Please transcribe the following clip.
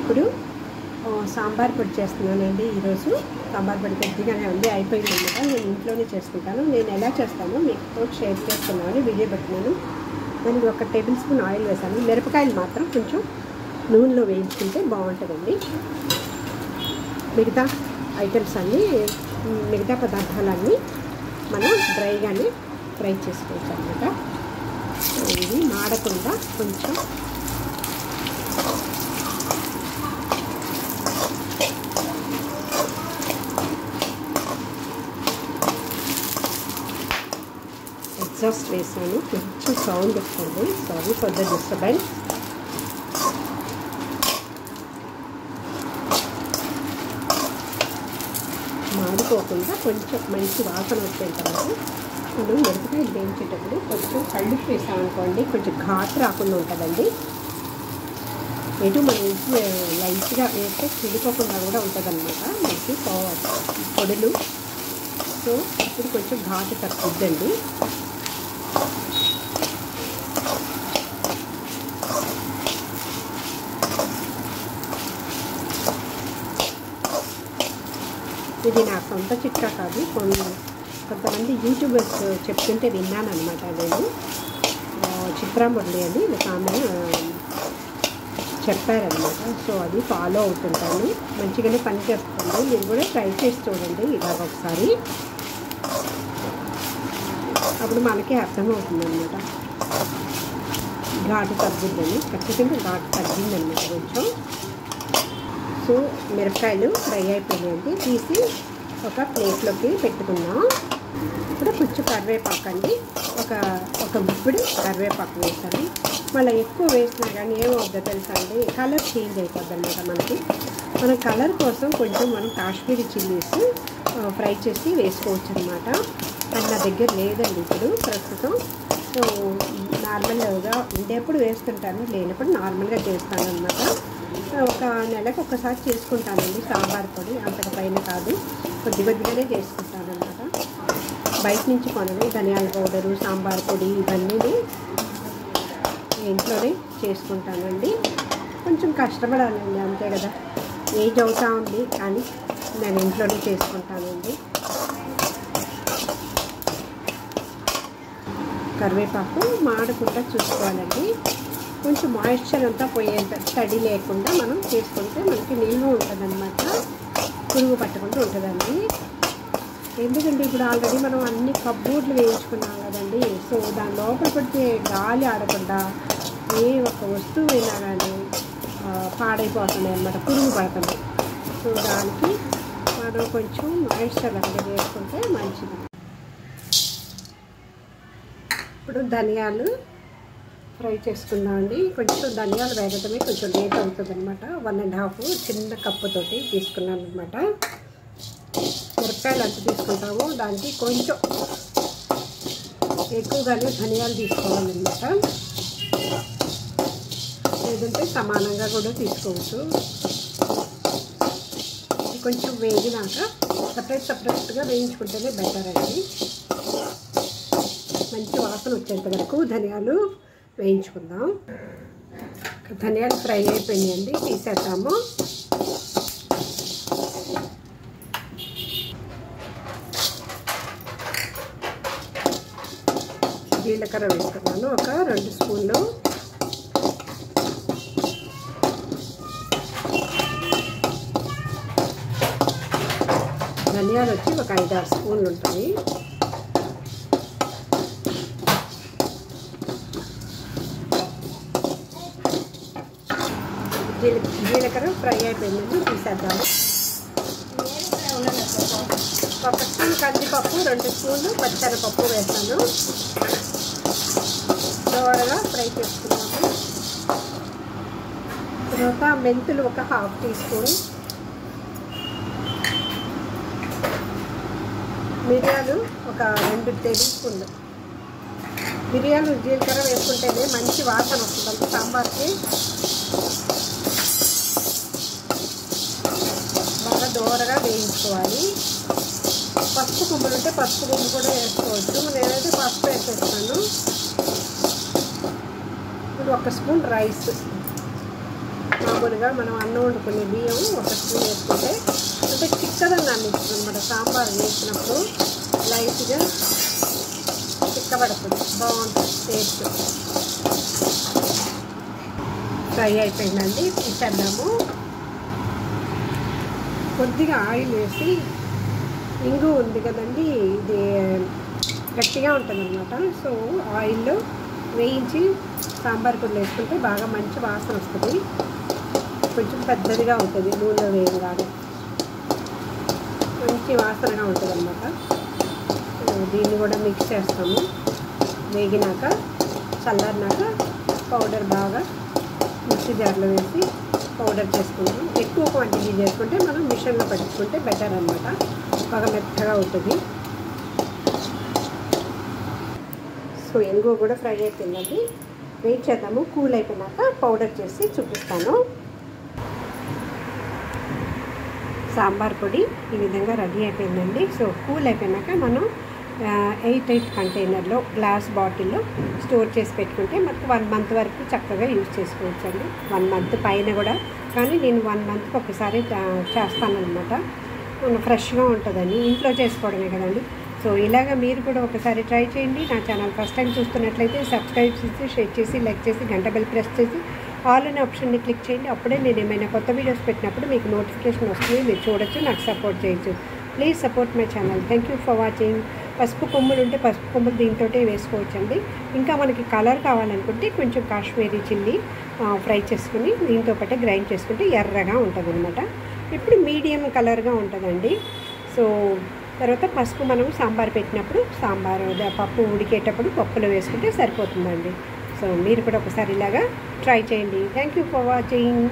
ఇప్పుడు సాంబార్ పొడి చేస్తున్నానండి. ఈరోజు సాంబార్ పొడి కొద్దిగానే ఉంది, అయిపోయింది అనమాట. నేను ఇంట్లోనే చేసుకుంటాను. నేను ఎలా చేస్తానో మీతో షేర్ చేస్తున్నాను, వీడియో పెట్టినాను. దానికి 1 టేబుల్ స్పూన్ ఆయిల్ వేసాను. మిరపకాయలు మాత్రం కొంచెం నూనెలో వేయించుకుంటే బాగుంటుందండి. మిగతా ఐటమ్స్ అన్నీ, మిగతా పదార్థాలన్నీ మనం డ్రైగానే ఫ్రై చేసుకోవచ్చు అన్నమాట. ఇది మాడకుండా కొంచెం ఎగ్జాస్ట్ వేసాను, కొంచెం సౌండ్ వస్తుంది, సారీ ఫర్ ద డిస్టర్బెన్స్. మాడిపోకుండా కొంచెం మంచి వాసన వచ్చేంత వరకు మనం మిరపకాయలు వేయించేటప్పుడు కొంచెం కళ్ళు వేసామనుకోండి, కొంచెం ఘాటు రాకుండా ఉంటుందండి. ఎటు మనం లైట్గా వేస్తే చిడిపోకుండా కూడా ఉంటుంది అనమాట మనకి పొడులు. సో ఇప్పుడు కొంచెం ఘాటు తక్కువద్దండి. ఇది నా సొంత చిట్కా కాదు, కొంతమంది యూట్యూబర్స్ చెప్తుంటే విన్నాను అనమాట. నేను చిత్రా మురళి అని ఒక ఆమె చెప్పారనమాట. సో అది ఫాలో అవుతుంటాను, మంచిగానే పనిచేస్తుంది. మీరు కూడా ట్రై చేసి చూడండి ఇలాగ ఒకసారి, అప్పుడు మనకే అర్థమవుతుంది అనమాట. ఘాటు తగ్గుద్దని, ఖచ్చితంగా ఘాటు తగ్గిందనమాట కొంచెం. సో మిరపకాయలు ఫ్రై అయిపోయాయండి, తీసి ఒక ప్లేట్లోకి పెట్టుకుందాం. ఇప్పుడు కొంచెం కరివేపాకు అండి, ఒక గుప్పిడి కరివేపాకు వేసాను. మళ్ళీ ఎక్కువ వేసినా కానీ ఏమవుద్దో తెలుసా అండి, కలర్ చేంజ్ అయిపోద్ది అనమాట మనకి. మన కలర్ కోసం కొంచెం మనం కాశ్మీరీ చిల్లీస్ ఫ్రై చేసి వేసుకోవచ్చు అనమాట. అది నా దగ్గర లేదండి ఇప్పుడు ప్రస్తుతం. సో నార్మల్గా ఉండేప్పుడు వేస్తుంటాను, లేనప్పుడు నార్మల్గా చేస్తాను అనమాట. ఒక నెలకు ఒకసారి చేసుకుంటానండి సాంబార్ పొడి, అంతకు పైన కాదు, కొద్దిగానే చేసుకుంటాను అనమాట. బయట నుంచి కొనవి ధనియాల పౌడరు, సాంబార్ పొడి ఇవన్నీ ఇంట్లోనే చేసుకుంటానండి. కొంచెం కష్టపడాలండి, అంతే కదా, ఏజ్ అవుతా ఉంది కానీ నేను ఇంట్లోనే చేసుకుంటానండి. కరివేపాకు మాడకుండా చూసుకోవాలండి, కొంచెం మాయిశ్చర్ అంతా పోయేంత, తడి లేకుండా మనం చేసుకుంటే మనకి నిల్వ ఉంటుందన్నమాట, పురుగు పట్టకుండా ఉంటుందండి. ఎందుకంటే ఇప్పుడు ఆల్రెడీ మనం అన్ని కబ్బోర్డ్లు వేయించుకున్నాం కదండి. సో దాని లోపల పడితే గాలి ఆడకుండా ఏ ఒక్క వస్తువు అయినా కానీ పాడైపోతుంది అన్నమాట, పురుగు పడుతుంది. సో దానికి మనం కొంచెం మాయిశ్చర్ అనేది వేసుకుంటే మంచిది. ఇప్పుడు ధనియాలు ఫ్రై చేసుకుందామండి. కొంచెం ధనియాలు వేగటమే కొంచెం లేట్ అవుతుంది అనమాట. 1.5 చిన్న కప్పుతోటి తీసుకున్నాను అనమాట. మిరపకాయలు ఎంత తీసుకుంటామో దానికి కొంచెం ఎక్కువగానే ధనియాలు తీసుకోవాలన్నమాట, లేదంటే సమానంగా కూడా తీసుకోవచ్చు. కొంచెం వేగినాక సపరేట్గా వేయించుకుంటేనే బెటర్ అండి. మంచి వాసన వచ్చేంత వరకు ధనియాలు వేయించుకుందాం. ధనియాలు ఫ్రై అయిపోయినాయండి, తీసేద్దాము. జీలకర్ర వేసుకున్నాను, ఒక 2 స్పూన్లు. ధనియాలు వచ్చి ఒక 5-6 స్పూన్లు ఉంటుంది. జీలకర్ర ఫ్రై అయిపోయిందండి, తీసేద్దాము. 1 స్పూన్ కందిపప్పు, 2 స్పూన్లు పచ్చనిపప్పు వేస్తాను. దోరగా ఫ్రై చేసుకున్నాము. తర్వాత మెంతులు ఒక 1/2 టీ స్పూన్, మిరియాలు ఒక 2 టేబుల్ స్పూన్లు. మిరియాలు జీలకర్ర వేసుకుంటేనే మంచి వాసన వస్తుంది సాంబార్కి. బాగా దోరగా వేయించుకోవాలి. పసుపు కొమ్ములు ఉంటే పసుపు కొమ్ము కూడా వేసుకోవచ్చు, నేనైతే పసుపు వేసేస్తాను. ఇప్పుడు 1 స్పూన్ రైస్, మామూలుగా మనం అన్నం వండుకునే బియ్యం ఒక స్పూన్ వేసుకుంటే అంటే చిక్కదనం అనిపిస్తుంది అనమాట. సాంబార్ వేసినప్పుడు లైట్గా చిక్కబడుతుంది, బాగుంటుంది టేస్ట్. ఫ్రై అయిపోయిందండి, తీసేద్దాము. కొద్దిగా ఆయిల్ వేసి, ఇంగు ఉంది కదండి, ఇది గట్టిగా ఉంటుంది అనమాట. సో ఆయిల్లో వేయించి సాంబార్ పొడి వేసుకుంటే బాగా మంచి వాసన వస్తుంది. కొంచెం పెద్దదిగా ఉంటుంది, నూనెలో వేయగానే మంచి వాసనగా ఉంటుంది అనమాట. దీన్ని కూడా మిక్స్ చేస్తాము. వేగినాక చల్లారినాక పౌడర్ బాగా మిక్సీ జార్లో వేసి పౌడర్ చేసుకుంటాం. ఎక్కువ క్వాంటిటీ చేసుకుంటే మనం మిషన్లో పట్టుకుంటే బెటర్ అనమాట, బాగా మెత్తగా ఉంటుంది. సో ఇంగువ కూడా ఫ్రై అయిపోయిందండి, వెయిట్ చేద్దాము. కూల్ అయిపోయినాక పౌడర్ చేసి చూపిస్తాను. సాంబార్ పొడి ఈ విధంగా రెడీ అయిపోయిందండి. సో కూల్ అయిపోయినాక మనం 8 కంటైనర్లో గ్లాస్ బాటిల్లో స్టోర్ చేసి పెట్టుకుంటే మనకు 1 మంత్ వరకు చక్కగా యూజ్ చేసుకోవచ్చు అండి. 1 మంత్ పైన కూడా, కానీ నేను 1 మంత్కి ఒకసారి చేస్తానన్నమాట. ఫ్రెష్గా ఉంటుందని, ఇంట్లో చేసుకోవడమే కదండి. సో ఇలాగ మీరు కూడా ఒకసారి ట్రై చేయండి. నా ఛానల్ ఫస్ట్ టైం చూస్తున్నట్లయితే సబ్స్క్రైబ్ చేసి, షేర్ చేసి, లైక్ చేసి, గంట బెల్ ప్రెస్ చేసి ఆల్ అనే ఆప్షన్ని క్లిక్ చేయండి. అప్పుడే నేను ఏమైనా కొత్త వీడియోస్ పెట్టినప్పుడు మీకు నోటిఫికేషన్ వస్తుంది, మీరు చూడొచ్చు, నాకు సపోర్ట్ చేయొచ్చు. Please support my channel. Thank you for watching. పసుపు కొమ్ములు ఉంటే పసుపు కొమ్ములు దీంతో వేసుకోవచ్చండి. ఇంకా మనకి కలర్ కావాలనుకుంటే కొంచెం కాశ్మీరీ చిల్లీ ఫ్రై చేసుకుని దీంతో పాటు గ్రైండ్ చేసుకుంటే ఎర్రగా ఉంటుంది అనమాట. ఇప్పుడు మీడియం కలర్గా ఉంటుందండి. సో తర్వాత పసుపు మనం సాంబార్ పెట్టినప్పుడు, పప్పు ఉడికేటప్పుడు పప్పులో వేసుకుంటే సరిపోతుందండి. సో మీరు కూడా ఒకసారి ఇలాగా ట్రై చేయండి. Thank you for watching.